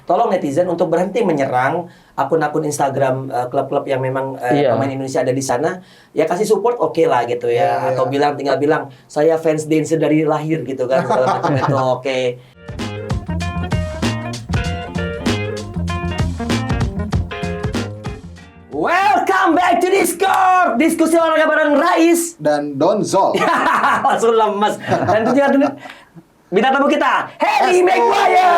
tolong netizen untuk berhenti menyerang akun-akun Instagram klub-klub yang memang pemain Indonesia ada di sana. Ya kasih support oke lah gitu ya. Atau tinggal bilang saya fans Dense dari lahir gitu kan, segala macam itu oke. Welcome back to Discord. Diskusi olahraga bareng Rais dan Donzol. Langsung lemes. Dan tentunya bintang tamu kita, Harry Maguire.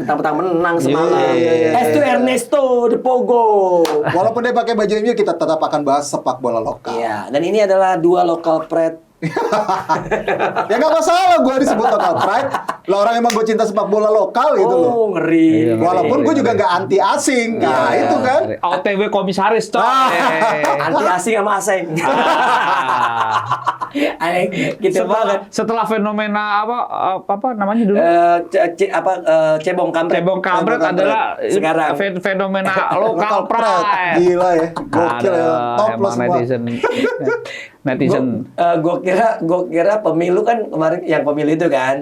Petang-petang menang semalam. Estu Ernesto de Pogo. Walaupun dia pakai baju MU, kita tetap akan bahas sepak bola lokal. Iya, dan ini adalah dua local pride. Ya nggak masalah gue disebut local pride. Lah orang emang gue cinta sepak bola lokal gitu loh. Oh, ngeri. Walaupun gue juga nggak anti asing. Nah, itu kan. OTW komisaris, coy. Anti asing sama asing. Gitu banget. Setelah fenomena apa namanya dulu? Cebong kampret. Cebong kampret adalah sekarang fenomena lokal pride. Gila ya. Gokil ya. Top lo semua. Netizen. Gue kira pemilu kan kemarin yang pemilu itu kan,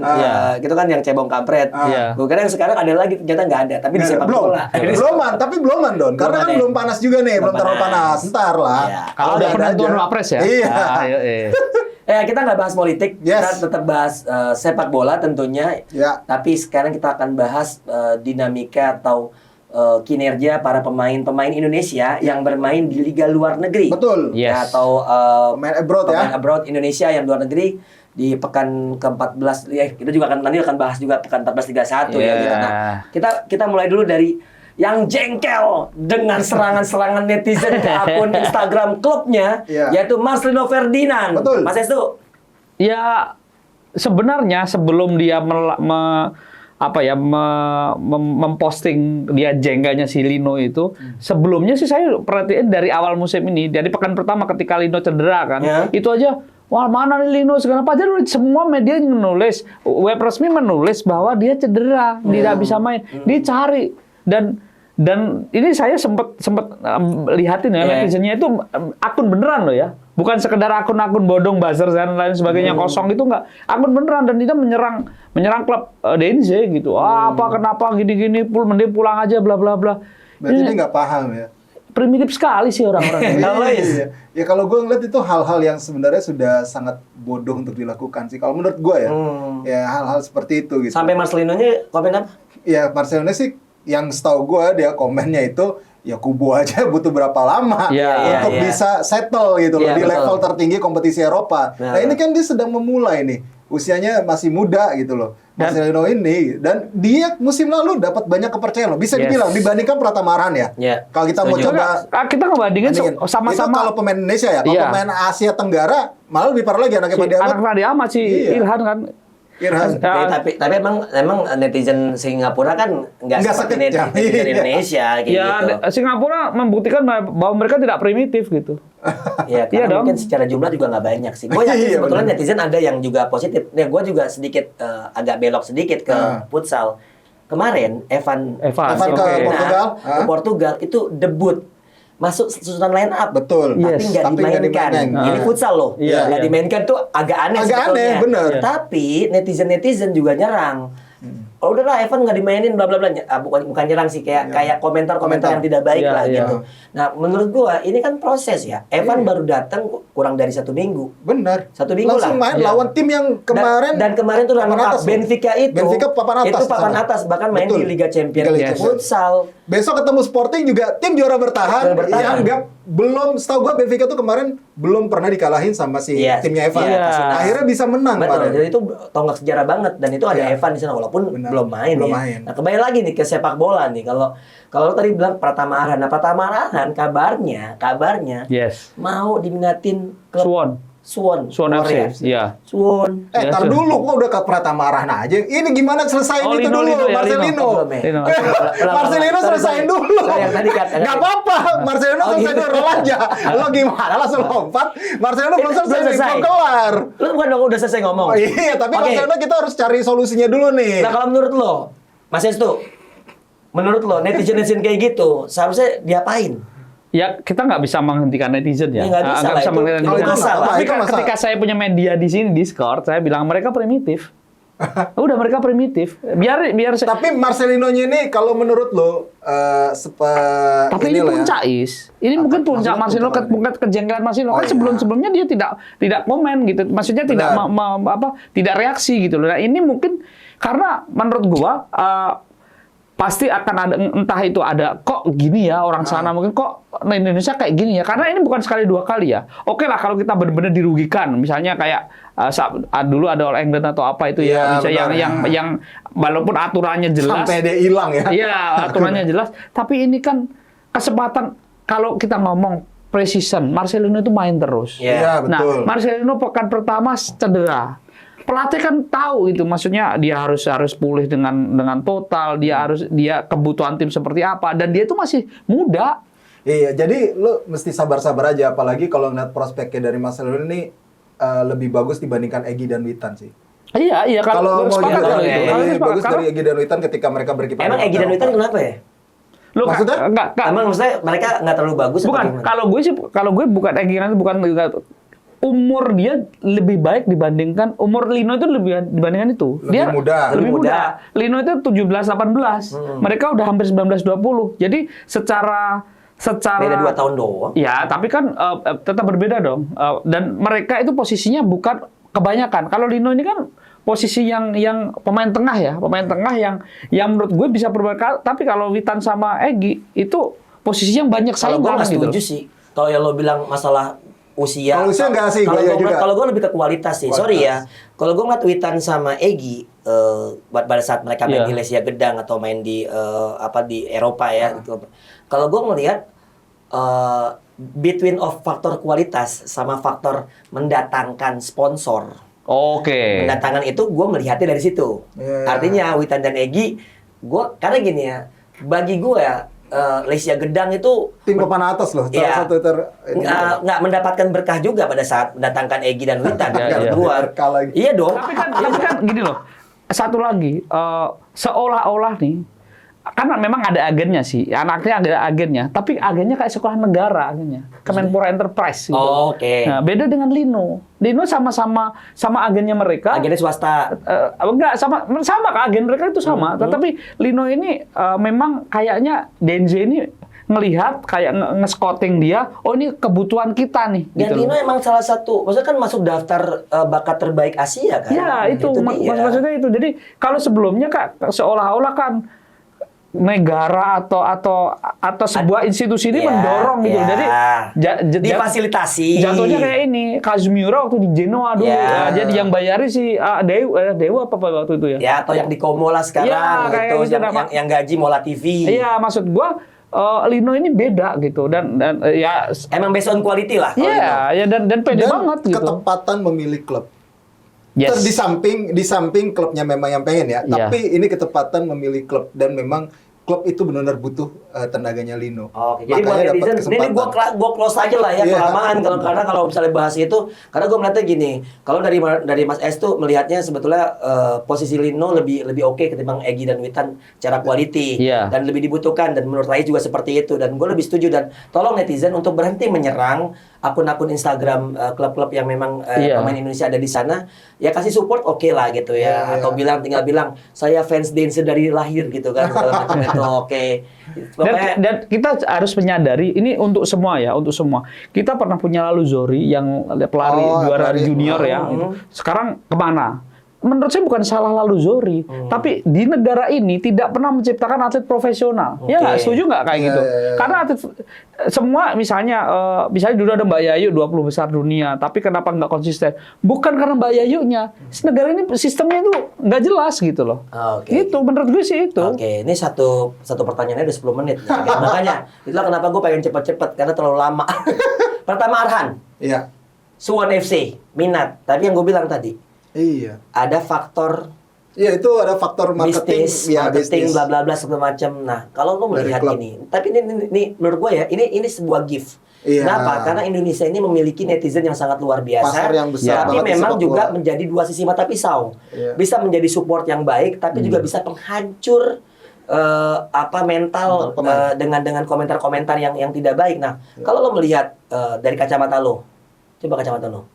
gitu kan yang cebong kampret. Gue kira yang sekarang ada lagi, ternyata nggak ada. Tapi di sepak bola. Belum Don. Karena kan belum panas juga nih, belum terlalu panas. Ntar lah. Kalau ada penentuan wapres ya. Iya. Kita nggak bahas politik, kita tetap bahas sepak bola tentunya. Tapi sekarang kita akan bahas dinamika atau kinerja para pemain Indonesia yang bermain di liga luar negeri. Betul. Atau pemain abroad abroad Indonesia yang luar negeri di pekan ke-14 ya, kita juga nanti akan bahas juga pekan 14-31 ya gitu. Nah, kita mulai dulu dari yang jengkel dengan serangan-serangan netizen ke akun Instagram klubnya, yaitu Marcelino Ferdinand. Betul. Mas Estu. Ya sebenarnya sebelum dia memposting dia jengganya si Lino itu, sebelumnya sih saya perhatiin dari awal musim ini, dari pekan pertama ketika Lino cedera kan, itu aja, wah mana nih Lino segala apa aja, semua media menulis, web resmi menulis bahwa dia cedera, tidak bisa main, dicari dan ini saya sempat lihatin ya netizennya itu akun beneran loh ya. Bukan sekedar akun-akun bodong, buzzer dan lain sebagainya kosong itu enggak. Akun beneran dan dia menyerang klub Dense gitu. Kenapa gini-gini, mending pulang aja bla bla bla. Berarti dia nggak paham ya. Primitif sekali sih orang-orang. Ya kalau gue ngeliat itu hal-hal yang sebenarnya sudah sangat bodoh untuk dilakukan sih. Kalau menurut gue ya hal-hal seperti itu gitu. Sampai Marcelino-nya komen apa? Ya Marcelino sih yang setahu gue dia komennya itu ya kubu aja butuh berapa lama untuk bisa settle gitu loh di level tertinggi kompetisi Eropa. Nah ini kan dia sedang memulai nih, usianya masih muda gitu loh. Marcelino ini dan dia musim lalu dapat banyak kepercayaan loh. Bisa dibilang dibandingkan Pratama Arhan ya. Kalau kita mau coba kita ngebandingin sama-sama itu kalau pemain Indonesia ya, kalau pemain Asia Tenggara malah lebih parah lagi anaknya Fandi Ahmad si Irhan kan. Tapi emang netizen Singapura kan nggak seperti netizen Indonesia gitu. Singapura membuktikan bahwa mereka tidak primitif gitu. Karena mungkin secara jumlah juga nggak banyak sih. Gue yakin sebetulnya netizen ada yang juga positif. Nih gue juga sedikit agak belok sedikit ke futsal. Kemarin Evan ke Portugal, ke Portugal itu debut. Masuk susunan line up. Betul. Tapi nggak dimainkan. Ini futsal loh. Nggak dimainkan tuh agak aneh sebetulnya. Bener. Tapi netizen juga nyerang. Oh udahlah Evan nggak dimainin bla bla bla. Bukan nyerang sih, kayak komentar yang tidak baik lah gitu. Nah menurut gua ini kan proses ya. Evan baru datang kurang dari 1 minggu. Bener. 1 minggu langsung main lawan tim yang kemarin dan kemarin tuh runner up Benfica papan atas. Itu papan atas bahkan main di Liga Champions futsal. Besok ketemu Sporting juga tim juara bertahan. Yang belum, setahu gue Benfica tuh kemarin belum pernah dikalahin sama si timnya Evan. Akhirnya bisa menang. Betul. Jadi itu tonggak sejarah banget dan itu ada Evan di sana walaupun belum main. Nah kembali lagi nih ke sepak bola nih. Kalau tadi bilang Pratama Arhan, kabarnya mau diminatin klub Suwon FC. Iya. Suwon. Tar dulu, gua udah ke Pratama Arhan aja. Ini gimana selesain itu dulu, Marcelino. Marcelino selesain dulu. Gak apa-apa, Marcelino selesai dulu aja. Lo gimana langsung lompat? Marcelino belum selesai, belum kelar. Lo bukan udah selesai ngomong. Iya, tapi Marcelino kita harus cari solusinya dulu nih. Nah kalau menurut lo, Mas Estu, menurut lo netizen kayak gitu seharusnya diapain? Ya kita nggak bisa menghentikan netizen ya. Nggak bisa menghentikan netizen. Tapi ketika saya punya media di sini Discord, saya bilang mereka primitif. Udah mereka primitif. Biar Tapi Marcelino-nya ini kalau menurut lo tapi ini puncak Is. Ini mungkin puncak Marcelino, kejengkelan Marcelino. Kan sebelum-sebelumnya dia tidak komen gitu. Maksudnya tidak reaksi gitu loh. Nah, ini mungkin karena menurut gua pasti akan ada, entah itu ada kok gini ya orang sana, mungkin kok Indonesia kayak gini ya, karena ini bukan sekali dua kali ya. Oke lah kalau kita benar-benar dirugikan, misalnya kayak dulu ada All England atau apa itu ya, misalnya yang walaupun aturannya jelas sampai dia hilang ya. Iya, aturannya jelas, tapi ini kan kesempatan kalau kita ngomong precision, Marcelino itu main terus. Iya, betul. Nah, Marcelino pekan pertama cedera. Pelatih kan tahu itu, maksudnya dia harus pulih dengan total, dia kebutuhan tim seperti apa, dan dia itu masih muda. Iya, jadi lu mesti sabar-sabar aja, apalagi kalau ngeliat prospeknya dari Marcelino ini lebih bagus dibandingkan Egy dan Witan sih. Iya, kalau mau sepakat kalau itu. lebih bagus dari Egy dan Witan ketika mereka berkiprah. Emang Egy dan Witan kenapa ya? Maksudnya? Enggak. Emang maksudnya mereka nggak terlalu bagus? Bukan, kalau gue bukan Egy dan bukan umur dia lebih baik dibandingkan umur Lino itu dibandingkan itu. Lebih muda. Lebih muda. Lino itu 17-18. Mereka udah hampir 19-20. Jadi secara beda 2 tahun doang. Ya, tapi kan tetap berbeda dong. Dan mereka itu posisinya bukan kebanyakan. Kalau Lino ini kan posisi yang pemain tengah ya, pemain tengah yang menurut gue bisa berbakat. Tapi kalau Witan sama Egy itu posisi yang banyak saingan gitu. Kalau gue nggak setuju sih. Kalau yang lo bilang masalah usia. Kalau usia enggak sih, kalau gue lebih ke kualitas sih. Sorry ya. Kalau gue ngeliat Witan sama Egy pada saat mereka main di Lesia Gedang atau main di di Eropa ya. Gitu. Kalau gue ngelihat between of faktor kualitas sama faktor mendatangkan sponsor. Oke. Mendatangkan itu gue melihatnya dari situ. Artinya Witan dan Egy, karena gini ya, bagi gue ya. Lesia Gedang itu tim papan atas loh, salah satu nggak mendapatkan berkah juga pada saat mendatangkan Egy dan Witan keluar. Iya dong. Tapi kan gini loh. Satu lagi, seolah-olah nih, karena memang ada agennya sih, anaknya ada agennya, tapi agennya kayak sekolah negara agennya, Kemenpora Enterprise. Gitu. Oke. Nah, beda dengan Lino. Lino sama agennya mereka. Agennya swasta. Enggak sama agen mereka itu sama. Tetapi Lino ini memang kayaknya Denze ini ngelihat kayak nge-scouting dia, oh ini kebutuhan kita nih. Dan gitu Lino emang salah satu, maksudnya kan masuk daftar bakat terbaik Asia kan? Ya itu maksudnya itu. Jadi kalau sebelumnya Kak seolah-olah kan negara atau sebuah institusi ini mendorong gitu. Jadi difasilitasi. Jatuhnya kayak ini, Kazumura waktu di Genoa dulu. Jadi yang bayari si Dewa apa waktu itu ya? Ya, atau yang di Como lah sekarang gitu, yang gaji Mola TV. Iya, maksud gua Lino ini beda gitu dan ya emang based on quality lah. Iya, ya dan pede banget gitu. Ketepatan memilih klub. Yes. Di samping klubnya memang yang pengen ya, tapi ini ketepatan memilih klub dan memang klub itu benar-benar butuh tenaganya Lino. Oke, jadi buat netizen, ini gue close aja lah ya kelamaan karena kalau misalnya bahas itu, karena gue melihatnya gini, kalau dari Mas S tuh melihatnya sebetulnya posisi Lino lebih oke ketimbang Egy dan Witan secara quality dan lebih dibutuhkan, dan menurut Rai juga seperti itu, dan gue lebih setuju, dan tolong netizen untuk berhenti menyerang akun-akun Instagram klub-klub yang memang pemain Indonesia ada di sana, ya kasih support oke lah gitu ya, atau tinggal bilang saya fans Dense dari lahir gitu kan, segala macam itu oke. Dan kita harus menyadari ini untuk semua ya, untuk semua. Kita pernah punya lalu Zori yang pelari juara junior ya. Gitu. Sekarang kemana? Menurut saya bukan salah lalu Zori, tapi di negara ini tidak pernah menciptakan atlet profesional. Ya nggak, setuju nggak kayak gitu? Karena atlet semua misalnya dulu ada Mbak Yayu 20 besar dunia, tapi kenapa nggak konsisten? Bukan karena Mbak Yayunya, negara ini sistemnya itu nggak jelas gitu loh. Itu menurut gue sih itu. Oke, ini satu pertanyaannya udah 10 menit. Makanya itulah kenapa gue pengen cepet-cepet karena terlalu lama. Pertama Arhan. Iya. Suwon FC minat, tapi yang gue bilang tadi. Iya. Ada faktor. Iya, itu ada faktor marketing, marketing bla bla bla segala macam. Nah, kalau lo melihat ini, tapi ini menurut gue ya, ini sebuah gift. Kenapa? Karena Indonesia ini memiliki netizen yang sangat luar biasa. Pasar yang besar. Tapi memang juga menjadi dua sisi mata pisau. Bisa menjadi support yang baik, tapi juga bisa penghancur mental dengan komentar-komentar yang tidak baik. Nah, kalau lo melihat dari kacamata lo, coba kacamata lo.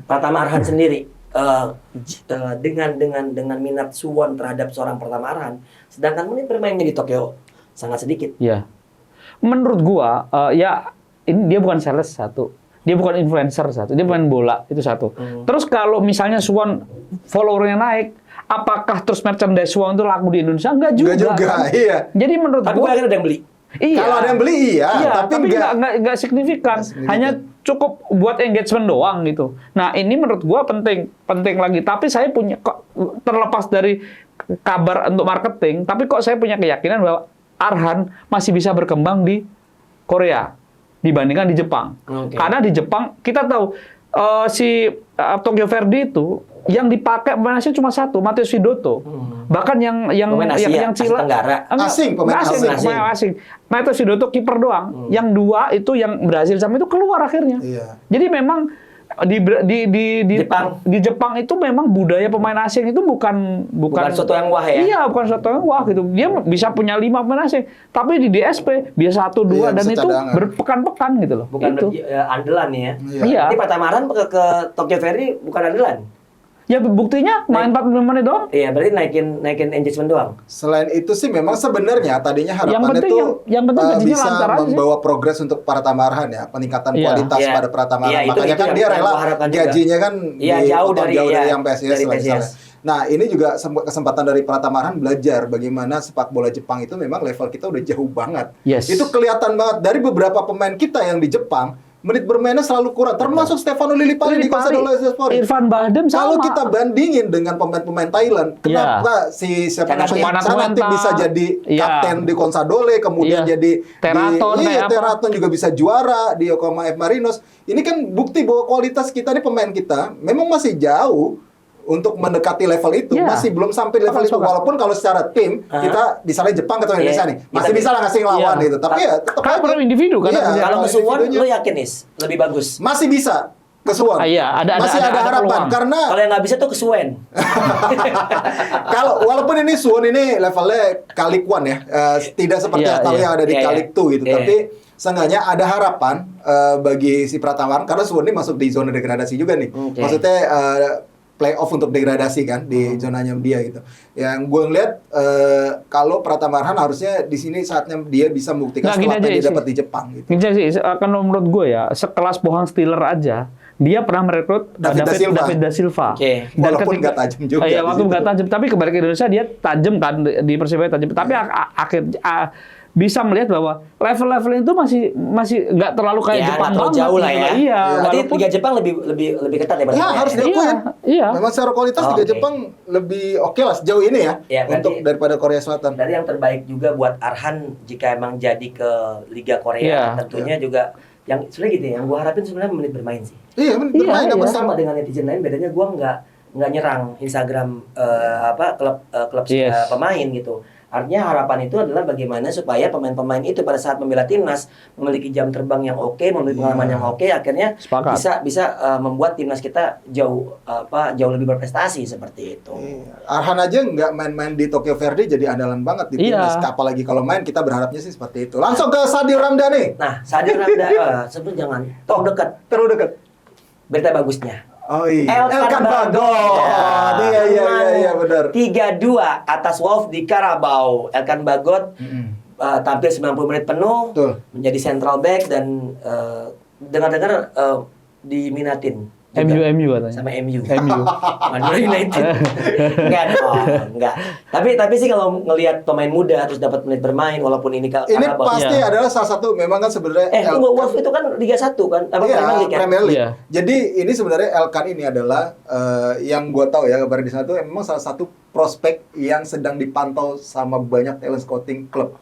Pratama Arhan sendiri dengan minat Suwon terhadap seorang Pratama Arhan, sedangkan menit bermainnya di Tokyo sangat sedikit. Iya. Menurut gua ya ini dia bukan sales satu. Dia bukan influencer satu. Dia main bola itu satu. Terus kalau misalnya Suwon followernya naik, apakah terus merchandise Suwon itu laku di Indonesia? Enggak juga. Enggak juga, kan? iya. Jadi menurut Tapi gua akhirnya ada yang beli. iya. Kalau ada yang beli iya, tapi nggak signifikan. Hanya cukup buat engagement doang gitu. Nah, ini menurut gua penting lagi. Tapi saya punya kok terlepas dari kabar untuk marketing, tapi kok saya punya keyakinan bahwa Arhan masih bisa berkembang di Korea dibandingkan di Jepang. Karena di Jepang kita tahu si Tokyo Verde itu yang dipakai pemain asing cuma satu, Matheus Widodo. Bahkan yang Cila pemain asing. Matheus Widodo kiper doang. Yang dua itu yang Brazil sama itu keluar akhirnya. Iya. Jadi memang di Jepang itu memang budaya pemain asing itu bukan sesuatu yang wah ya. Iya, bukan sesuatu yang wah gitu. Dia bisa punya 5 pemain asing, tapi di DSP dia 1 2 dan itu berpekan-pekan gitu loh. Bukan itu. Andalan ya. Iya. Jadi Pratama Arhan ke Tokyo Verde bukan andalan. Ya buktinya main 45 menit doang. Iya, berarti naikin engagement doang. Selain itu sih memang sebenarnya tadinya harapannya yang penting bisa membawa progres untuk Pratama Arhan ya, peningkatan kualitas pada Pratama Arhan. Makanya kan dia rela gajinya kan jauh dari yang PSIS misalnya. Nah, ini juga kesempatan dari Pratama Arhan belajar bagaimana sepak bola Jepang itu memang level kita udah jauh banget. Yes. Itu kelihatan banget dari beberapa pemain kita yang di Jepang. Menit bermainnya selalu kurang, termasuk Stefano Lillipali di Consadole Sport. Irfan Bahdim sama. Kalau kita bandingin dengan pemain-pemain Thailand, kenapa si Canati bisa jadi kapten di Consadole, kemudian jadi Teraton juga bisa juara di Yokohama F Marinos. Ini kan bukti bahwa kualitas kita nih pemain kita memang masih jauh untuk mendekati level itu, masih belum sampai level itu. Walaupun kalau secara tim kita misalnya Jepang atau Indonesia nih, masih bisa lah ngasih lawan gitu. Tapi ya tetap kan per individu kan. Kalau ke Suwon lo yakin nih lebih bagus? Masih bisa ke Suwon. Masih ada harapan karena kalau yang nggak bisa tuh ke Suwen. Kalau walaupun ini Suwon ini levelnya Kalik One ya, tidak seperti yang ada di Kalik 2 gitu. Tapi seenggaknya ada harapan bagi si Pratama Arhan karena Suwon ini masuk di zona degradasi juga nih. Maksudnya playoff untuk degradasi kan di zonanya dia gitu. Yang gue ngeliat kalau Pratama Arhan harusnya di sini saatnya dia bisa membuktikan setelah dia dapat di Jepang gitu. Gini sih, kalau menurut gue ya, sekelas Pohang Steeler aja dia pernah merekrut David Da Silva. Walaupun nggak tajam juga. Iya, waktu nggak tajam, tapi kembali ke Indonesia dia tajam kan di Persibaya tajam. Tapi bisa melihat bahwa level-level itu masih nggak terlalu kayak Jepang banget. Jauh lah ya. Iya. Berarti Liga Jepang lebih ketat ya berarti. Ya, harus diakui. Iya. Memang secara kualitas Liga Jepang lebih oke lah sejauh ini ya untuk daripada Korea Selatan. Dari yang terbaik juga buat Arhan jika emang jadi ke Liga Korea, tentunya juga yang sebenarnya gitu ya, yang gua harapin sebenarnya menit bermain sih. Iya, menit bermain sama dengan netizen lain, bedanya gua nggak nyerang Instagram klub pemain gitu. Artinya harapan itu adalah bagaimana supaya pemain-pemain itu pada saat membela timnas memiliki jam terbang yang oke, memiliki pengalaman yang oke, akhirnya bisa membuat timnas kita jauh lebih berprestasi seperti itu. Arhan aja nggak main-main di Tokyo Verde jadi andalan banget di timnas. Apalagi kalau main kita berharapnya sih seperti itu. Langsung ke Sadir Ramdhani. Nah, Sadir Ramdhani sebelum jangan terlalu dekat. Berita bagusnya. Oh iya. Elkan Bagot. Iya benar. 3-2 atas Wolf di Carabao. Elkan Bagot tampil 90 menit penuh, menjadi central back dan dengar-dengar diminatin. MU katanya. Sama MU. Manchester United. Enggak. Tapi sih kalau ngelihat pemain muda terus dapat menit bermain walaupun ini pasti adalah salah satu memang kan sebenarnya Wolf itu kan Liga 1 kan? Premier League. Jadi ini sebenarnya Elkan ini adalah yang gua tahu ya kabar di sana tuh memang salah satu prospek yang sedang dipantau sama banyak talent scouting klub.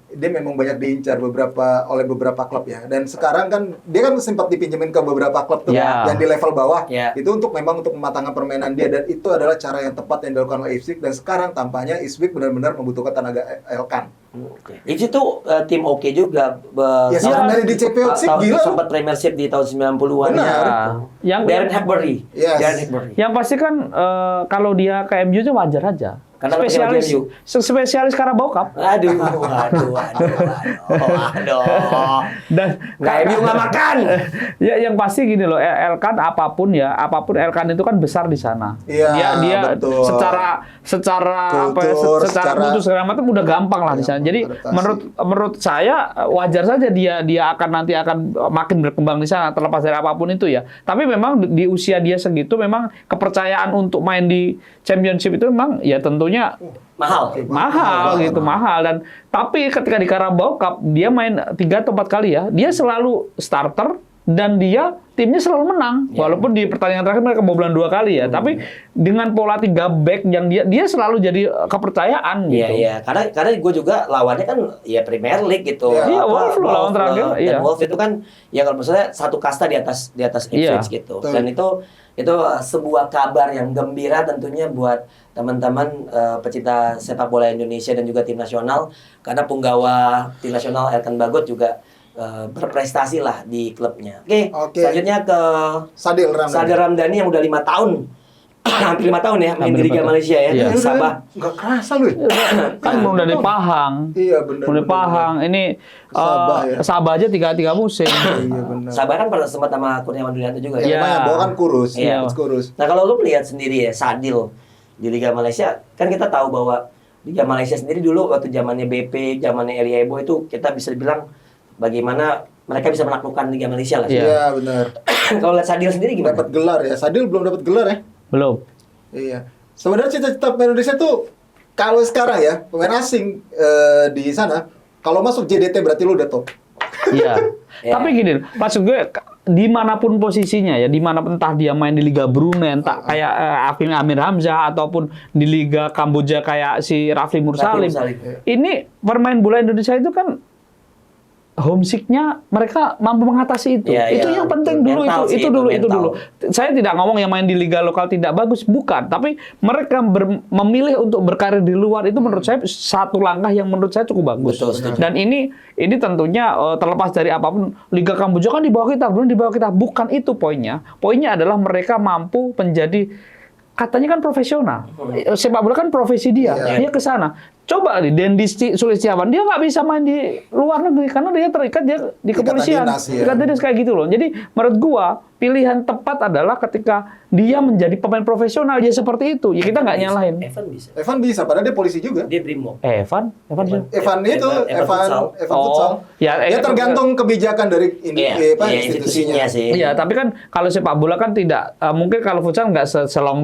Dia memang banyak diincar oleh beberapa klub ya. Dan sekarang kan dia kan sempat dipinjemin ke beberapa klub tuh yang di level bawah. Itu untuk mematangkan permainan dia, dan itu adalah cara yang tepat yang dilakukan oleh Ipswich, dan sekarang tampaknya Ipswich benar-benar membutuhkan tenaga Elkan. Ipswich tuh tim oke juga. Dari di Championship gila. Sempat Premiership di tahun 90-an. Yang Darren Hackbury. Yang pasti kan kalau dia ke MU itu wajar aja. Karena spesialis Carabao Cup. Aduh. Dan nggak MU nggak makan. Ya yang pasti gini loh, Elkan apapun Elkan itu kan besar di sana. Iya, dia betul. secara Kultur, secara kultur segala macam udah gampang lah di sana. Jadi menurut saya wajar saja dia akan makin berkembang di sana terlepas dari apapun itu ya. Tapi memang di usia dia segitu memang kepercayaan untuk main di Championship itu memang ya tentunya mahal dan tapi ketika di Carabao Cup dia main 3 atau 4 kali ya, dia selalu starter dan timnya selalu menang walaupun di pertandingan terakhir mereka kebobolan 2 kali ya, tapi dengan pola 3 back yang dia selalu jadi kepercayaan gitu. Iya, karena gue juga lawannya kan ya Premier League gitu. Iya, Wolves lawan terakhir. Dan Wolves itu kan ya kalau misalnya satu kasta di atas Ipswich gitu. Dan itu sebuah kabar yang gembira tentunya buat teman-teman pecinta sepak bola Indonesia dan juga tim nasional, karena punggawa tim nasional Elkan Bagot juga berprestasi lah di klubnya. Oke. Selanjutnya ke Sadil Ramdhani yang udah 5 tahun. Hampir 5 tahun ya main di Liga Malaysia ya. Iya. Sabah. Enggak kerasa lu. Kan belum dari Pahang. Iya benar. Udah Pahang. Ini Sabah aja 3 musim. Iya benar. Sabah kan pernah sempat sama Kurniawan Dulianto juga. Ya, lumayan, bawa kan kurus. Iya. Kurus. Nah, kalau lu melihat sendiri ya Sadil di Liga Malaysia, kan kita tahu bahwa Liga Malaysia sendiri dulu waktu zamannya BP, zamannya Elie Ebo itu kita bisa bilang bagaimana mereka bisa menaklukkan Liga Malaysia lah. Iya, benar. Kalau lihat Sadil sendiri gimana? Dapat gelar ya. Sadil belum dapat gelar ya? Belum. Iya. Sebenarnya cita-cita pemain Indonesia tuh kalau sekarang ya, pemain asing di sana, kalau masuk JDT berarti lu udah top. Iya. Tapi gini, maksud gue dimanapun posisinya ya, dimanapun entah dia main di Liga Brunei, entah kayak Amir Hamzah ataupun di Liga Kamboja kayak si Rafli Mursalim. Ini pemain bola Indonesia itu kan homesick-nya mereka mampu mengatasi itu. Ya, itu yang penting dulu itu dulu. Saya tidak ngomong yang main di liga lokal tidak bagus, bukan, tapi mereka memilih untuk berkarir di luar itu menurut saya satu langkah yang menurut saya cukup bagus. Betul. Dan ini tentunya terlepas dari apapun, Liga Kamboja kan di bawah kita, Brunei di bawah kita, bukan itu poinnya. Poinnya adalah mereka mampu menjadi katanya kan profesional. Sepak bola kan profesi dia. Dia ke sana. Coba nih Dendi Sulistiawan, dia nggak bisa main di luar negeri karena dia terikat di kepolisian. Terikat dinas kayak gitu loh. Jadi menurut gua pilihan tepat adalah ketika dia menjadi pemain profesional dia seperti itu. Ya kita nggak nyalahin. Evan bisa, padahal dia polisi juga. Dia Brimo. Evan futsal. Ya tergantung kebijakan dari institusinya sih. Iya, tapi kan kalau sepak bola kan tidak mungkin kalau futsal nggak selong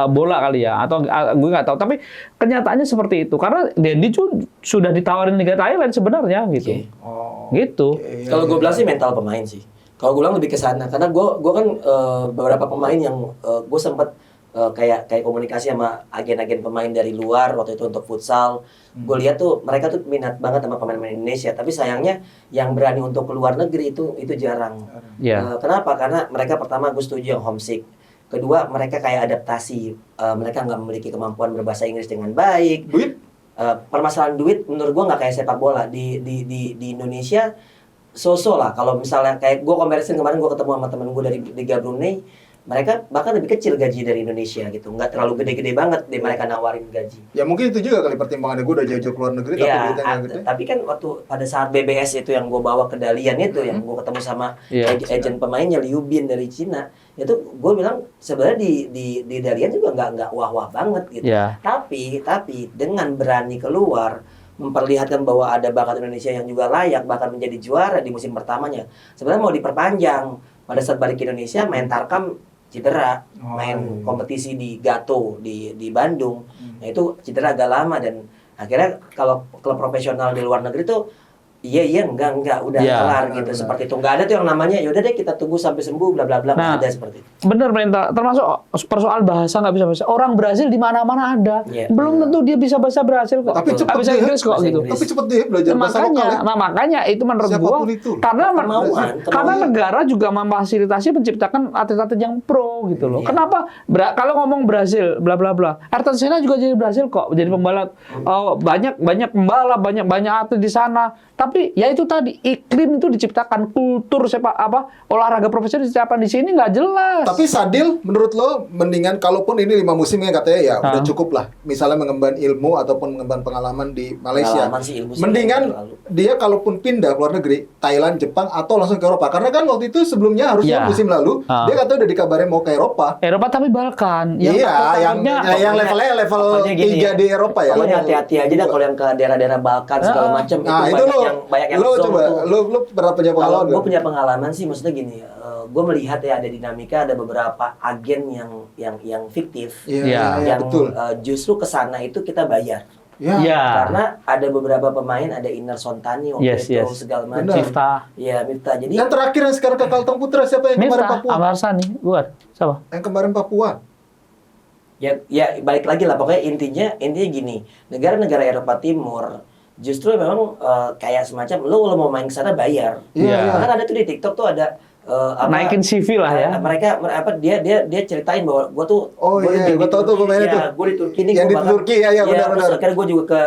bola kali ya, atau gue nggak tahu. Tapi kenyataannya seperti itu. Karena Dendi sudah ditawarin Liga Thailand sebenarnya gitu. Gitu. Kalau gue bilang sih mental pemain sih. Kalau gue bilang lebih ke sana, karena gue kan beberapa pemain yang gue sempat kayak komunikasi sama agen-agen pemain dari luar waktu itu untuk futsal. Gue lihat tuh mereka tuh minat banget sama pemain-pemain Indonesia, tapi sayangnya yang berani untuk keluar negeri itu jarang. Kenapa? Karena mereka pertama gue setuju yang homesick. Kedua, mereka kayak adaptasi. Mereka nggak memiliki kemampuan berbahasa Inggris dengan baik. Permasalahan duit menurut gue nggak kayak sepak bola di Indonesia. So-so lah, kalau misalnya kayak gue comparison kemarin gue ketemu sama temen gue dari Liga Brunei, mereka bahkan lebih kecil gaji dari Indonesia gitu, nggak terlalu gede-gede banget deh mereka nawarin gaji. Ya mungkin itu juga kali pertimbangannya, gue udah jauh-jauh keluar negeri tapi duitnya nggak gede. Tapi kan waktu pada saat BBS itu yang gue bawa ke Dalian itu, yang gue ketemu sama agen pemainnya Liu Bin dari Cina, itu gue bilang sebenarnya di Dalian juga nggak wah-wah banget gitu. Tapi dengan berani keluar, memperlihatkan bahwa ada bakat Indonesia yang juga layak bahkan menjadi juara di musim pertamanya. Sebenarnya mau diperpanjang, pada saat balik ke Indonesia main Tarkam cedera, main kompetisi di Gato di Bandung, nah itu cedera agak lama, dan akhirnya kalau klub profesional di luar negeri tuh enggak udah kelar gitu. Seperti itu nggak ada tuh yang namanya yaudah deh kita tunggu sampai sembuh bla bla bla. Nggak ada seperti itu. Bener Menta, termasuk persoal bahasa nggak bisa bahasa. Orang Brazil di mana-mana ada. Belum tentu dia bisa bahasa Brazil kok. Tapi cepet bisa Inggris kok gitu. Tapi cepet dia belajar bahasa lokal ya. Makanya itu menurut gua karena negara juga memfasilitasi menciptakan atlet-atlet yang pro gitu loh. Kenapa? Kalau ngomong Brazil bla bla bla, Ayrton Senna juga jadi Brazil kok, jadi pembalap. Banyak pembalap, banyak atlet di sana. Tapi tapi ya itu tadi iklim itu diciptakan, kultur olahraga profesional diciptakan di sini nggak jelas. Tapi Sadil, menurut lo mendingan kalaupun ini 5 musim yang katanya ya udah cukup lah, misalnya mengemban ilmu ataupun mengemban pengalaman di Malaysia. Mendingan dia kalaupun pindah ke luar negeri, Thailand, Jepang atau langsung ke Eropa. Karena kan waktu itu sebelumnya harusnya musim lalu dia katanya udah dikabarin mau ke Eropa. Eropa tapi Balkan. Yang levelnya level 3 di Eropa ya. Pokoknya hati-hati aja dah kalau yang ke daerah-daerah Balkan segala macam itu banyak yang coba lu pernah punya pengalaman? Gue punya pengalaman sih, maksudnya gini, gue melihat ya ada dinamika, ada beberapa agen yang fiktif, yang betul. Justru kesana itu kita bayar. Karena ada beberapa pemain, ada Inner Sontani waktu itu segala macam. Miftah. Iya, Miftah. Jadi yang terakhir yang sekarang ke Kalteng Putra siapa yang kemarin Papua? Amarsani, siapa? Yang kemarin Papua. Ya balik lagi lah, pokoknya intinya gini, negara-negara Eropa Timur justru memang kayak semacam lo mau main ke sana bayar. Karena ada tuh di TikTok tuh ada naikin CV lah ya. Mereka dia ceritain bahwa gue tuh gue tahu tuh pemainnya tuh. Gue di Turki nih, yang di Turki ya benar. Terus akhirnya gue juga ke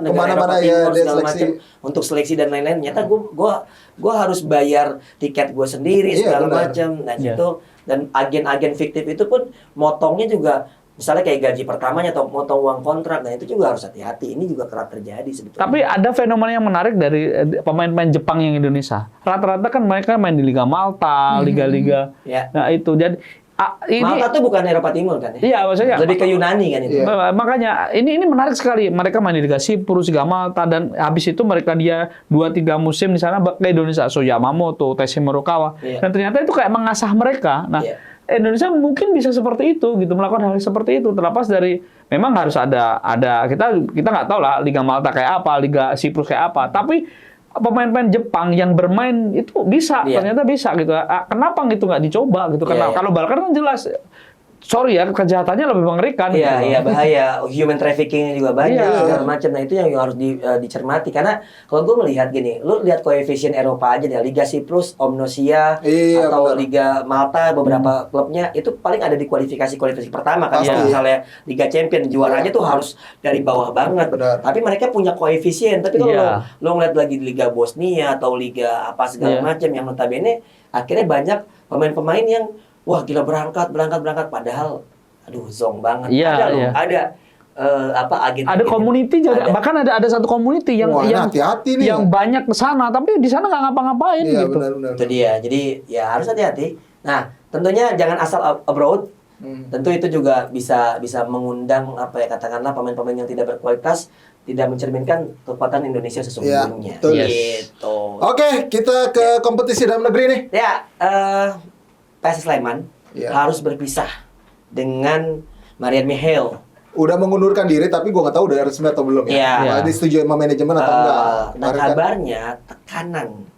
negara Eropa Timur segala macam untuk seleksi dan lain-lain. Nyata gue harus bayar tiket gue sendiri segala macam. Nah itu, dan agen-agen fiktif itu pun motongnya juga misalnya kayak gaji pertamanya atau motong uang kontrak, nah itu juga harus hati-hati. Ini juga kerap terjadi sebetulnya. Tapi ada fenomena yang menarik dari pemain-pemain Jepang yang Indonesia. Rata-rata kan mereka main di Liga Malta, liga-liga. Nah itu jadi Malta tuh bukan Eropa Timur kan ya? Iya, maksudnya lebih ke Yunani kan itu. Makanya ini menarik sekali. Mereka main di Liga Siprus, Liga Malta, dan habis itu dia 2-3 musim di sana ke Indonesia, so Yamamoto, Tessy Morikawa. Dan ternyata itu kayak mengasah mereka. Nah, Indonesia mungkin bisa seperti itu gitu, melakukan hal seperti itu, terlepas dari memang harus ada kita nggak tahu lah Liga Malta kayak apa, Liga Siprus kayak apa, tapi pemain-pemain Jepang yang bermain itu bisa, ternyata bisa gitu. Kenapa itu nggak dicoba gitu? Karena kalau Balkan kan jelas, sorry ya, kejahatannya lebih mengerikan. Iya, bahaya. Human trafficking juga banyak, segala macam. Nah itu yang harus dicermati. Karena kalau gue melihat gini, lu lihat koefisien Eropa aja deh, Liga Siprus, Omnosia, atau Liga Malta, beberapa klubnya itu paling ada di kualifikasi pertama kan. Misalnya Liga Champion, juaranya tuh harus dari bawah banget. Tapi mereka punya koefisien. Tapi kalau lu ngeliat lagi di Liga Bosnia atau Liga apa segala macam yang notabene akhirnya banyak pemain-pemain yang wah gila berangkat padahal aduh zong banget. Ada agen ada community bahkan ada satu community yang hati-hati nih, yang banyak ke sana tapi di sana nggak ngapa-ngapain gitu. Benar. Itu dia. Jadi ya harus hati-hati. Nah, tentunya jangan asal abroad. Tentu itu juga bisa mengundang katakanlah pemain-pemain yang tidak berkualitas, tidak mencerminkan kekuatan Indonesia sesungguhnya. Gitu. Oke, kita ke kompetisi dalam negeri nih. Ya, PSS Sleman harus berpisah dengan Marian Mihail. Udah mengundurkan diri, tapi gue nggak tahu udah resmi atau belum ya. Disetujui sama manajemen atau enggak. Nah kabarnya tekanan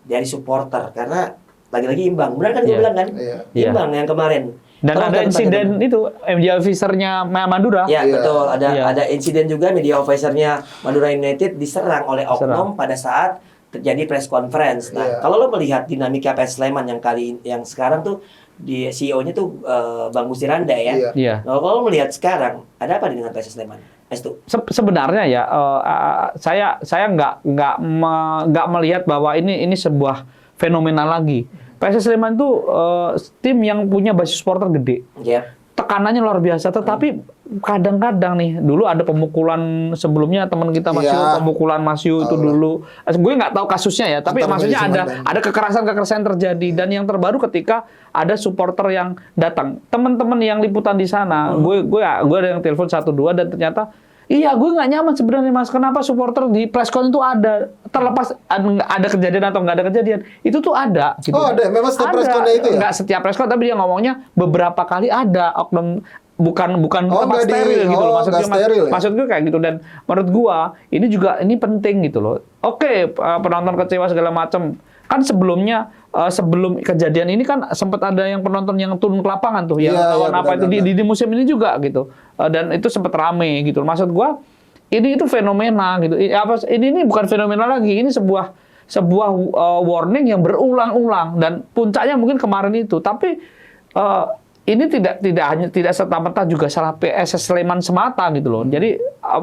dari supporter karena lagi-lagi imbang. Benar kan gue bilang kan? Imbang yang kemarin. Dan ada insiden itu media officernya Madura. Ya betul, ada insiden juga media officernya Madura United diserang oleh oknum pada saat terjadi press conference. Nah, kalau lo melihat dinamika PSS Sleman yang sekarang tuh di CEO-nya tuh Bang Musiranda ya. Nah, kalau lo melihat sekarang ada apa dengan PSS Sleman? Sebenarnya ya saya nggak melihat bahwa ini sebuah fenomena lagi. PSS Sleman itu tim yang punya basis supporter gede. Tekanannya luar biasa, tetapi kadang-kadang nih, dulu ada pemukulan sebelumnya teman kita pemukulan Masyu itu dulu. Gue nggak tahu kasusnya ya, tapi maksudnya ada kekerasan terjadi. Dan yang terbaru ketika ada supporter yang datang, teman-teman yang liputan di sana, gue ada yang telepon 1-2 dan ternyata iya, gue nggak nyaman sebenarnya Mas. Kenapa supporter di preskon itu ada? Terlepas ada kejadian atau nggak ada kejadian, itu tuh ada. Gitu. Oh ada, memang setiap preskonnya itu ya? Nggak setiap preskon, tapi dia ngomongnya beberapa kali ada oknum bukan tempat steril gitu loh. Maksud gue kayak gitu. Dan menurut gue ini penting gitu loh. Oke, penonton kecewa segala macam. Kan sebelum kejadian ini kan sempat ada yang penonton yang turun ke lapangan tuh, yang di musim ini juga gitu, dan itu sempat rame gitu. Maksud gua itu fenomena gitu. Ini bukan fenomena lagi, ini sebuah warning yang berulang-ulang dan puncaknya mungkin kemarin itu. Tapi ini tidak serta-merta juga salah PSS Sleman semata gitu loh. Jadi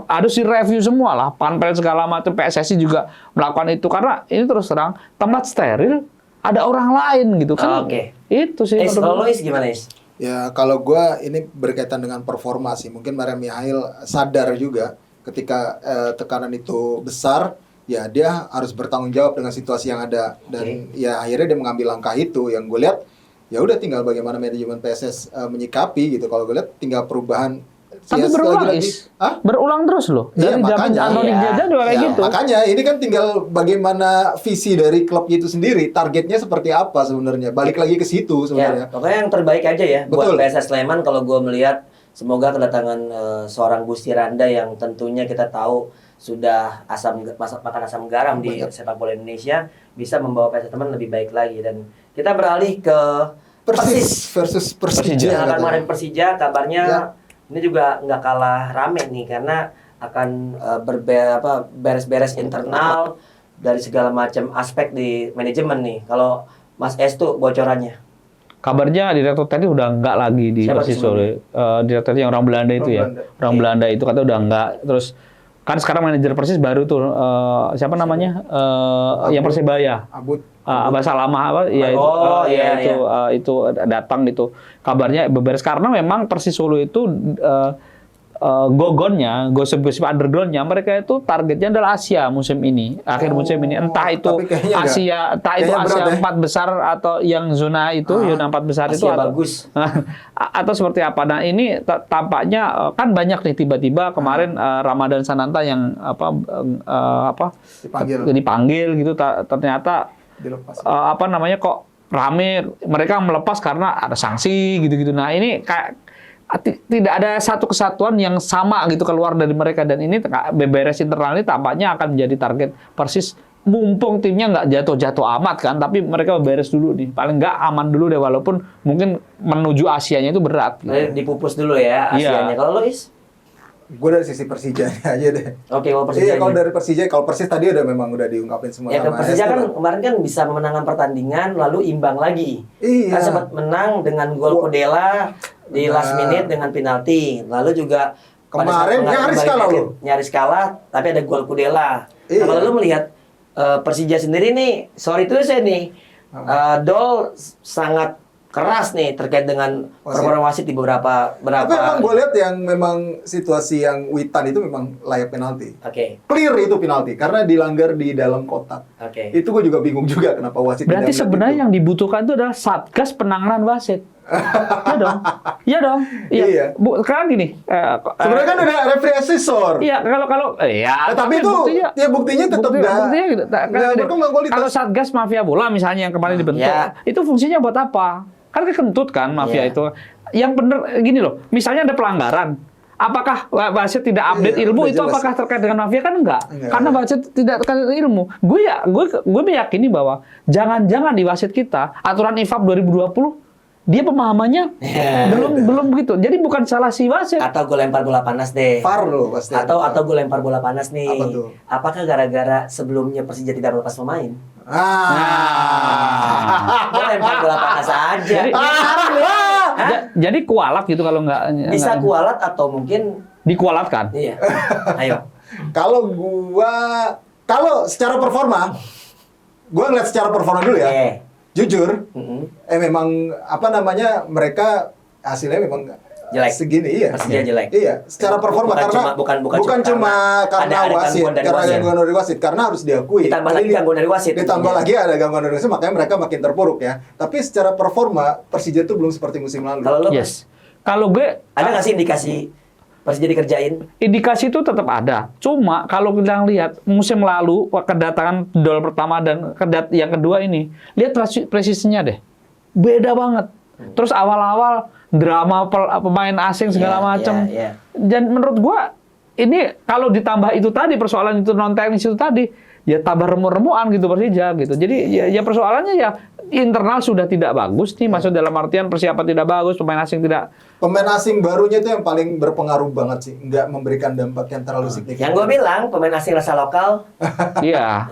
harus direview semua lah, panpel segala macam, PSSI juga melakukan itu karena ini terus terang tempat steril ada orang lain gitu kan. Itu sih. Kalau Lois gimana, Is? Ya kalau gue ini berkaitan dengan performa sih. Mungkin Maria Mihail sadar juga ketika tekanan itu besar, ya dia harus bertanggung jawab dengan situasi yang ada dan ya akhirnya dia mengambil langkah itu. Yang gue lihat ya udah tinggal bagaimana manajemen PSS menyikapi gitu. Kalau gue lihat tinggal perubahan. Tapi ya, berulang berulang terus loh. Dari zaman Anthony Jaja juga kayak gitu. Makanya ini kan tinggal bagaimana visi dari klub itu sendiri, targetnya seperti apa sebenarnya. Balik lagi ke situ sebenarnya. Pokoknya yang terbaik aja ya buat PSS Sleman. Kalau gue melihat semoga kedatangan seorang Gusti Randa yang tentunya kita tahu sudah makan asam garam di sepak bola Indonesia bisa membawa PSS Sleman lebih baik lagi. Dan kita beralih ke Persis versus Persija. Akan kemarin Persija kabarnya ini juga nggak kalah rame nih karena akan beres-beres internal dari segala macam aspek di manajemen nih. Kalau Mas Es tuh bocorannya. Kabarnya direktur tadi udah nggak lagi di Persis Solo. Direktur yang orang Belanda itu orang Belanda itu katanya udah nggak. Terus kan sekarang manajer Persis baru tuh siapa namanya yang Persebaya. Abah Salamah apa ya itu datang gitu. Kabarnya beberes karena memang Persis Solo itu gosip-gosip undergroundnya mereka itu targetnya adalah Asia musim ini, akhir musim ini, entah itu Asia, entah itu Asia 4 besar atau yang zona itu, zona 4 besar Asia itu bagus. Atau seperti apa. Nah ini tampaknya kan banyak nih tiba-tiba kemarin Ramadan Sananta yang dipanggil gitu ternyata dilepas. Kok rame mereka melepas karena ada sanksi gitu-gitu. Nah ini kayak tidak ada satu kesatuan yang sama gitu keluar dari mereka dan ini beberes internal ini tampaknya akan menjadi target Persis mumpung timnya nggak jatuh-jatuh amat kan, tapi mereka beberes dulu nih, paling nggak aman dulu deh walaupun mungkin menuju Asianya itu berat. Gitu. Dipupus dulu ya Asianya. Kalau Lois? Gue dari sisi Persijanya aja deh. Oke, kalau Persija. Kalau dari Persija, kalau Persis tadi udah diungkapin semua. Ya, Persija kan kemarin kan bisa memenangkan pertandingan lalu imbang lagi. Iya. Kan sempat menang dengan gol Kudela di last minute dengan penalti. Lalu juga kemarin nyaris kalah tapi ada gol Kudela. Nah, kalau lu melihat Persija sendiri nih, sorry tuh saya nih, Dol sangat keras nih terkait dengan performa wasit di beberapa. Tapi emang gue lihat yang memang situasi yang Witan itu memang layak penalti. Clear itu penalti karena dilanggar di dalam kotak. Itu gue juga bingung juga kenapa wasit. Berarti sebenarnya yang dibutuhkan itu adalah satgas penanganan wasit. Iya dong. Iya. Sekarang gini. Sebenarnya kan ada referee assessor. Iya, kalau tapi itu buktinya tetap gitu. Kalau satgas mafia bola misalnya yang kemarin dibentuk, itu fungsinya buat apa? Kan kentut kan mafia itu. Yang bener gini loh, misalnya ada pelanggaran. Apakah wasit tidak update ilmu itu jelas. Apakah terkait dengan mafia? Kan enggak. Karena wasit tidak terkait dengan ilmu. Gue meyakini bahwa jangan-jangan di wasit kita aturan IFAB 2020 dia pemahamannya belum begitu. Jadi bukan salah si wasit. Atau gue lempar bola panas deh. VAR loh pasti. Atau gue lempar bola panas nih. Apa tuh? Apakah gara-gara sebelumnya Persija tidak melepas pemain? Gue lempar bola panas aja. Jadi kualat gitu kalau nggak. Bisa kualat atau mungkin dikualatkan. Iya. Ayo. Kalau secara performa, gue ngeliat secara performa dulu ya. Jujur, memang mereka hasilnya memang jelek. Segini Persija jelek. Iya, secara performa karena bukan cuma karena wasit, karena gangguan dari wasit, karena harus diakui. Ditambah lagi gangguan dari wasit. Ditambah lagi ada gangguan dari wasit, makanya mereka makin terpuruk ya. Tapi secara performa Persija itu belum seperti musim lalu. Kalau gue ada nggak sih indikasi Persija dikerjain? Indikasi itu tetap ada. Cuma kalau kita lihat musim lalu kedatangan Dol pertama dan yang kedua ini, lihat presisinya deh, beda banget. Terus awal-awal drama pemain asing segala macam. Dan menurut gua ini kalau ditambah itu tadi persoalan itu non teknis itu tadi, ya tambah remu-remuan gitu Persija gitu. Jadi ya persoalannya ya internal sudah tidak bagus nih, maksud dalam artian persiapan tidak bagus, pemain asing tidak. Pemain asing barunya itu yang paling berpengaruh banget sih, nggak memberikan dampak yang terlalu signifikan. Yang gue bilang pemain asing rasa lokal. Iya.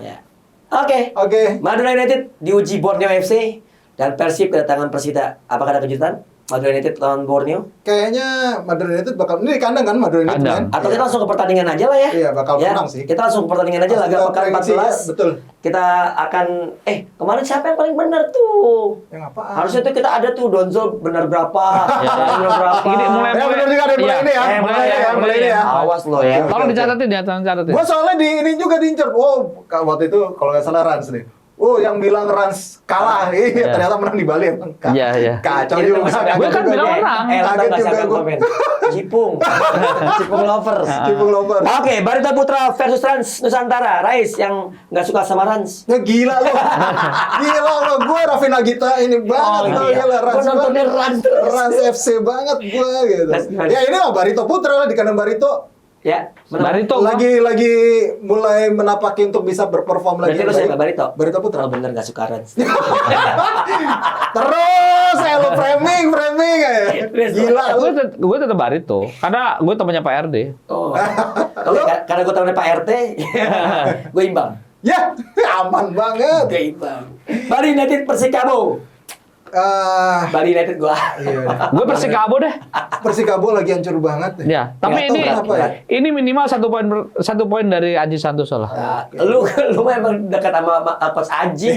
Oke. Madura United diuji Borneo FC dan Persib kedatangan Persita. Apakah ada kejutan? Madura United lawan Borneo? Kayaknya Madura United bakal ini di kandang kan Madura United Kandang. kan? Atau kita langsung ke pertandingan aja lah ya? Iya, bakal menang sih. Kita langsung ke pertandingan aja laga pekan 14. Betul. Kita akan kemarin siapa yang paling benar tuh? Yang apaan? Harusnya tuh kita ada tuh Donzo benar berapa? Benar berapa? Ini mulai Ya benar juga ada mulai ini ya. Mulai ini ya. Awas lo ya. Tolong dicatatin ya, tolong catatin. Gua soalnya di ini juga diincer. Oh, waktu itu kalau nggak salah Rans nih. Oh, yang bilang Rans kalah. Iya, ternyata menang di Bali emang. Iya. Kacau Ini juga. termasuk yang Gue kan bilang menang. Kaget juga gua. komen. Cipung. Cipung lovers. Cipung Lover. Oke, Barito Putra versus Rans Nusantara. Rais yang nggak suka sama Rans. Ya gila lo. Gila lo. Gua Raffi Nagita ini banget tau gila. Gua nontonnya Rans terus. Rans FC banget gua gitu. Rans gimana? Ya ini lah Barito Putra lah di kandang Barito. Ya, Barito Lagi mulai menapaki untuk bisa berperform lagi. Berarti lu siapa Barito? Barito Putra. Oh, bener nggak suka Rans. Terus saya lo framing ya. Gila lu. Gue tetap Barito karena gue temannya Pak RD. Oh. Karena gue tahunya Pak RT, gue imbang. Ya, aman banget. Gue imbang. Bali United Persikabo. Bali United gue. Iya. Gue Persikabo deh. Persikabo lagi hancur banget deh. Ya, tapi Nggak tahu ini kenapa ya. ini minimal 1 poin dari Aji Santoso lah. Lu memang dekat sama Coach Aji,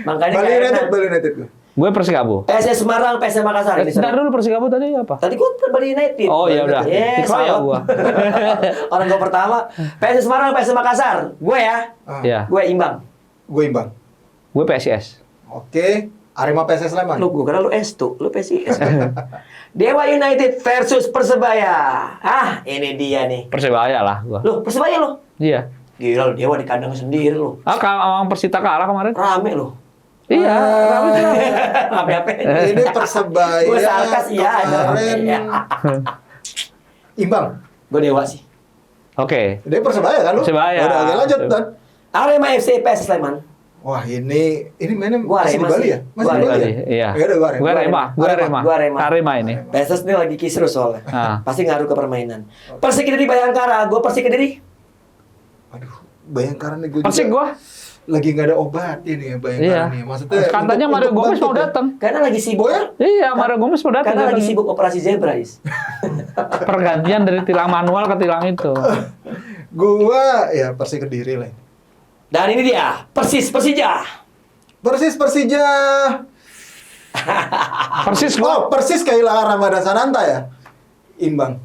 makanya Bali United gue. Gue Persikabo. PSS Semarang, PSM Makassar. Ini Bentar dulu Persikabo tadi apa? Tadi gue Bali United. Oh ya udah. Yes, Dikeroyok gua. Orang gue pertama, PSS Semarang, PSM Makassar. Gue ya, Iya. gue imbang. Gue imbang. Gue PSIS. Oke. Arema PSS Sleman. Lu gue kira lu S2, lu PSIS. Dewa United versus Persebaya. Ini dia nih. Persebaya lah gua. Lu Persebaya lu. Iya. Gila lu, Dewa di kandang sendiri lu. Kalau Persita kalah kemarin. Rame lu. Iya, rame sih. Apa? Ini Persebaya. Gue sarkas iya. Kemarin imbang. Gue Dewa sih. Oke. Dia Persebaya kan lu? Persebaya. Udah oke lanjut Dan. Arema FC PS Sleman. Wah ini mainnya Gua masih di Arema Bali sih. ya? Gua Masih di Bali ya? Iya. Ya udah gua Arema. Gue Arema. Gua Arema. Arema ini. PSS ini lagi kisruh soalnya. Pasti ngaruh ke permainan. Persik Kediri Bayangkara, gue Persik Kediri. Aduh, Bayangkara nih gue Persik juga gua. lagi nggak ada obat ini ya Bayangkara Iya. nih. Maksudnya Katanya untuk Mario Gomez bangkit mau ya. datang. Karena lagi sibuk. Oh ya? Iya, Mario Gomez mau datang. Karena lagi katanya. sibuk operasi zebra, Is. Pergantian dari tilang manual ke tilang itu. Gua ya Persik Kediri lah. Dan ini dia, Persija. Persija. Persis gua. Persis kehilangan Ramadan Sananta ya? Imbang.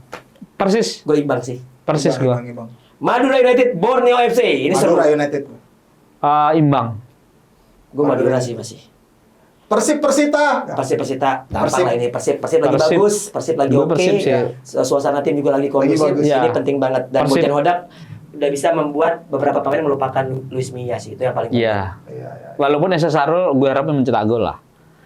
Persis. Gue imbang sih. Persis gua. Imbang. Madura United Borneo FC. Ini seru. Madura United. Imbang. Gue Madura sih masih. Persita. Persita, gampang Persib. lah ini. Persib lagi Persib. bagus, Persib lagi Gua oke. Persib sih. Suasana tim juga lagi kondusif. bagus. Ini Ya. penting banget. Dan Persib. Bojan Hodak udah bisa membuat beberapa pemain melupakan Luis Milla sih. Itu yang paling penting. Iya. Iya. Walaupun Esa Sarul gue harapnya mencetak gol lah.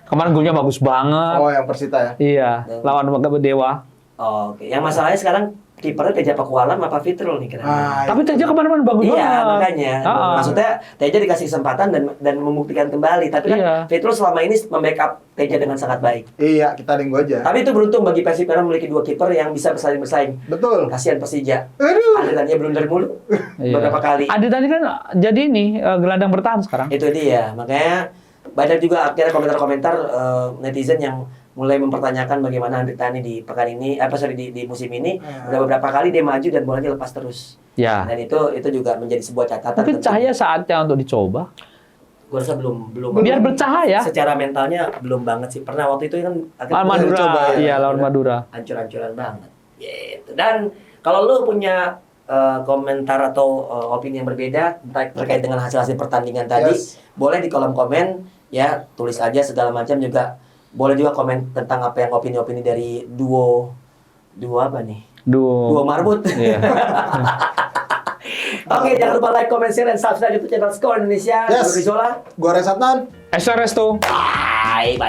Kemarin golnya bagus banget. Oh yang Persita ya? Iya, lawan Dewa. Oh, oke. Yang masalahnya sekarang kipernya Teja Pakualam apa Fitrul nih kira. Tapi Teja kemarin bagus banget. Iya, makanya. Maksudnya Teja dikasih kesempatan dan membuktikan kembali. Tapi kan Iya. Fitrul selama ini membackup Teja dengan sangat baik. Iya, kita tunggu aja. Tapi itu beruntung bagi Persib karena memiliki 2 kiper yang bisa bersaing. Betul. Kasihan Persija. Aduh. Alirannya blunder mulu beberapa kali. Adi tadi kan jadi ini gelandang bertahan sekarang. Itu dia. Makanya banyak juga akhirnya komentar-komentar netizen yang mulai mempertanyakan bagaimana Andri Tani di pekan ini, di musim ini. Udah beberapa kali dia maju dan bolanya lepas terus. Ya. Dan itu juga menjadi sebuah catatan. Mungkin Cahaya saatnya untuk dicoba. Gue rasa belum. Biar bercahaya. Secara mentalnya belum banget sih. Pernah waktu itu kan Lawan Madura. coba ya. Iya, lawan Madura. hancur-hancuran banget. Gitu. Dan kalau lu punya komentar atau opini yang berbeda terkait dengan hasil-hasil pertandingan tadi, boleh di kolom komen ya, tulis aja segala macam juga. Boleh juga komen tentang apa yang opini-opini dari duo apa nih? Duo Marbut. Iya. Oke, jangan lupa like, comment, share, dan subscribe YouTube channel Skor Indonesia. Yes. Gue Rizola. Gua Resatan. Resto. Bye.